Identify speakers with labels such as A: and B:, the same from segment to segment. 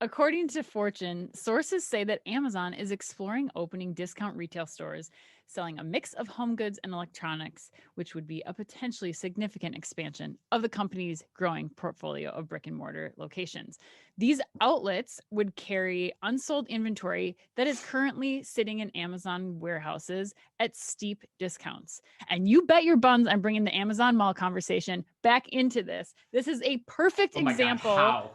A: According to Fortune, sources say that Amazon is exploring opening discount retail stores selling a mix of home goods and electronics, which would be a potentially significant expansion of the company's growing portfolio of brick and mortar locations. These outlets would carry unsold inventory that is currently sitting in Amazon warehouses at steep discounts. And you bet your buns I'm bringing the Amazon Mall conversation back into this. This is a perfect example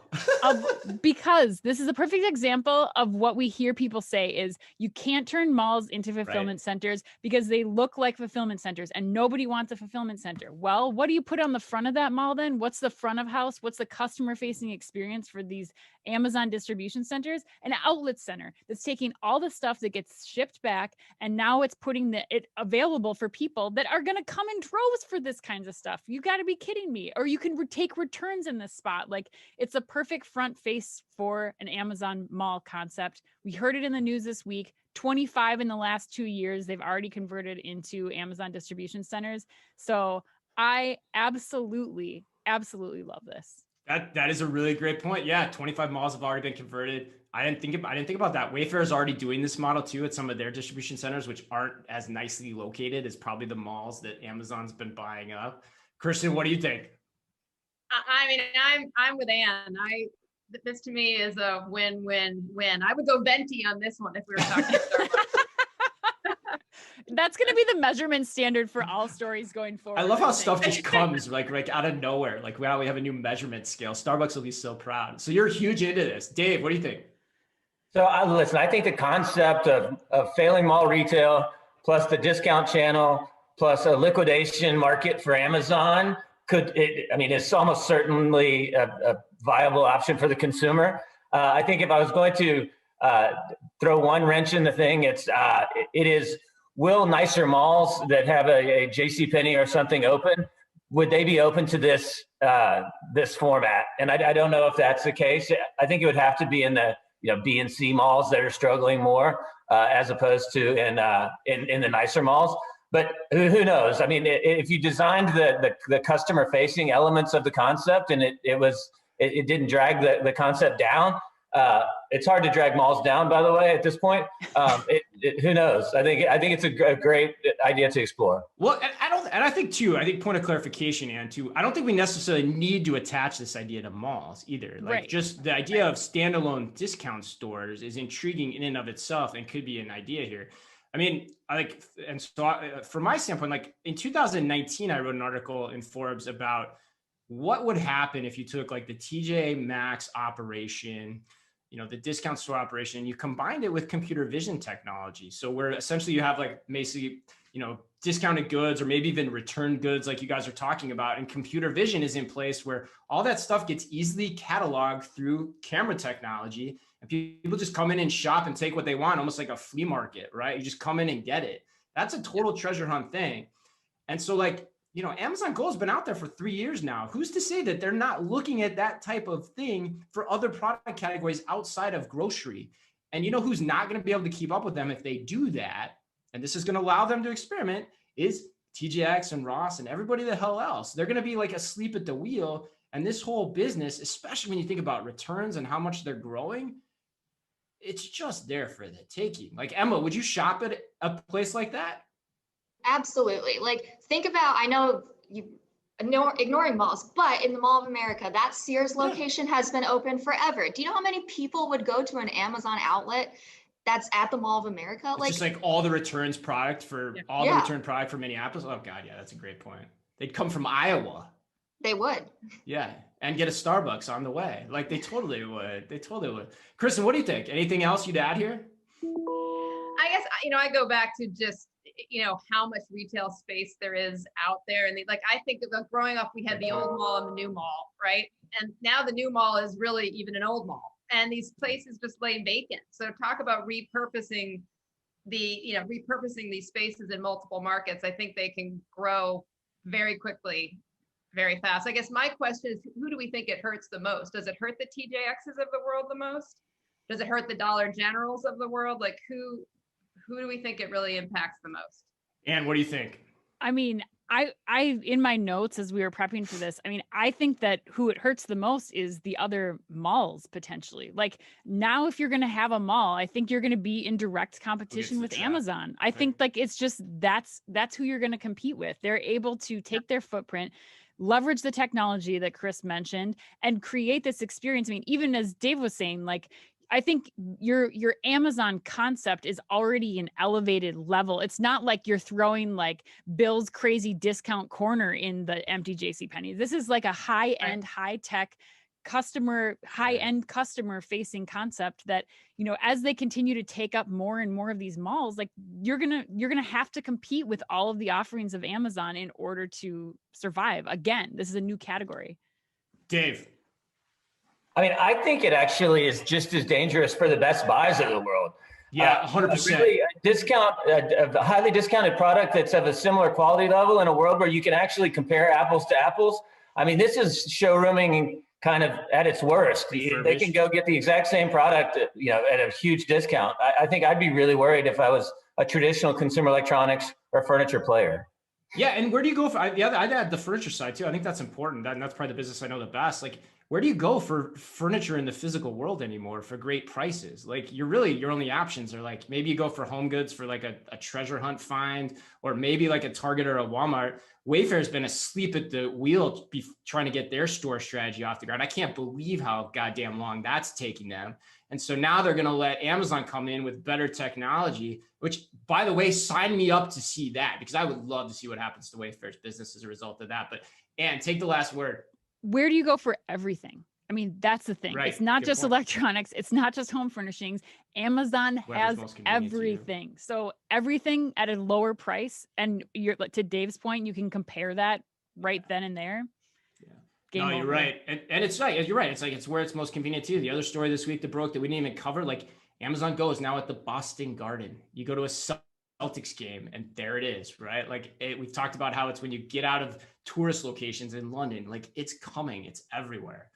A: because this is a perfect example of what we hear people say is you can't turn malls into fulfillment centers because they look like fulfillment centers and nobody wants a fulfillment center. Well, what do you put on the front of that mall then? What's the front of house? What's the customer facing experience for these Amazon distribution centers? An outlet center that's taking all the stuff that gets shipped back and now it's putting it available for people that are going to come in droves for this kinds of stuff. You got to be kidding me. Or you can take returns in this spot. Like, it's a perfect front face for an Amazon mall concept. We heard it in the news this week. 25 in the last 2 years, they've already converted into Amazon distribution centers. So I absolutely love this.
B: That is a really great point. Yeah, 25 malls have already been converted. I didn't think about that. Wayfair is already doing this model too at some of their distribution centers, which aren't as nicely located as probably the malls that Amazon's been buying up. Kristen, what do you think?
C: I mean, I'm with Ann. This to me is a win-win-win. I would go venti on this one if we were talking Starbucks.
A: That's going to be the measurement standard for all stories going forward.
B: I love how stuff just comes like out of nowhere. Like, wow, we have a new measurement scale. Starbucks will be so proud. So you're huge into this. Dave, what do you think?
D: So listen, I think the concept of failing mall retail plus the discount channel plus a liquidation market for Amazon it's almost certainly a viable option for the consumer. I think if I was going to throw one wrench in the thing, it is, will nicer malls that have a JCPenney or something open, would they be open to this format? And I don't know if that's the case. I think it would have to be in the B and C malls that are struggling more as opposed to in the nicer malls. But who knows? I mean, if you designed the customer facing elements of the concept and it didn't drag the concept down, it's hard to drag malls down, by the way, at this point. Who knows? I think it's a great idea to explore.
B: Well, I think point of clarification, Ann, too, I don't think we necessarily need to attach this idea to malls either. Like, just the idea of standalone discount stores is intriguing in and of itself and could be an idea here. I mean, from my standpoint, like in 2019, I wrote an article in Forbes about what would happen if you took like the TJ Maxx operation, the discount store operation, and you combined it with computer vision technology. So where essentially you have like basically, discounted goods or maybe even return goods like you guys are talking about. And computer vision is in place where all that stuff gets easily cataloged through camera technology. And people just come in and shop and take what they want, almost like a flea market, right? You just come in and get it. That's a total treasure hunt thing. And so like, Amazon Go has been out there for 3 years now. Who's to say that they're not looking at that type of thing for other product categories outside of grocery? And who's not going to be able to keep up with them if they do that? And this is going to allow them to experiment is TJX and Ross and everybody the hell else. They're going to be like asleep at the wheel. And this whole business, especially when you think about returns and how much they're growing, it's just there for the taking. Like, Emma, would you shop at a place like that?
E: Absolutely. Like, think about, I know you ignoring malls, but in the Mall of America, that Sears location has been open forever. Do you know how many people would go to an Amazon outlet that's at the Mall of America?
B: It's just like all the returns product for the return product for Minneapolis. Oh God, yeah, that's a great point. They'd come from Iowa.
E: They would.
B: Yeah, and get a Starbucks on the way. Like they totally would. Kristen, what do you think? Anything else you'd add here?
C: I guess, I go back to just, how much retail space there is out there. And I think about growing up, we had the old mall and the new mall, right? And now the new mall is really even an old mall. And these places just lay vacant. So talk about repurposing these spaces in multiple markets. I think they can grow very quickly, very fast. I guess my question is, who do we think it hurts the most? Does it hurt the TJXs of the world the most? Does it hurt the Dollar Generals of the world? Like who do we think it really impacts the most?
B: And what do you think?
A: I mean, I in my notes as we were prepping for this, I mean, I think that who it hurts the most is the other malls potentially. Like now, if you're going to have a mall, I think you're going to be in direct competition with Amazon. I think like it's just that's who you're going to compete with. They're able to take their footprint, leverage the technology that Chris mentioned, and create this experience. I mean, even as Dave was saying, like I think your Amazon concept is already an elevated level. It's not like you're throwing like Bill's crazy discount corner in the empty JCPenney. This is like a high-end, high-tech high-end customer facing concept that, you know, as they continue to take up more and more of these malls, like you're going to have to compete with all of the offerings of Amazon in order to survive. Again, this is a new category.
B: Dave.
D: I mean, I think it actually is just as dangerous for the Best Buys of the world.
B: Yeah, 100%.
D: Really a highly discounted product that's of a similar quality level in a world where you can actually compare apples to apples. I mean, this is showrooming kind of at its worst. They can go get the exact same product, you know, at a huge discount. I think I'd be really worried if I was a traditional consumer electronics or furniture player.
B: Yeah, and where do you go for? I'd add the furniture side too. I think that's important. And that's probably the business I know the best. Like, where do you go for furniture in the physical world anymore for great prices? Like, your only options are like maybe you go for home goods for like a treasure hunt find, or maybe like a Target or a Walmart. Wayfair's been asleep at the wheel trying to get their store strategy off the ground. I can't believe how goddamn long that's taking them. And so now they're going to let Amazon come in with better technology, which, by the way, sign me up to see that, because I would love to see what happens to Wayfair's business as a result of that. But, and take the last word.
A: Where do you go for everything? I mean, that's the thing. Right. It's not just electronics. It's not just home furnishings. Amazon has everything. So everything at a lower price. And to Dave's point, you can compare that right then and there.
B: No, you're right. And it's right. You're right. It's like, it's where it's most convenient too. The other story this week that broke that we didn't even cover, like Amazon Go is now at the Boston Garden. You go to a Celtics game and there it is, right? Like we've talked about how it's when you get out of tourist locations in London, like it's coming, it's everywhere.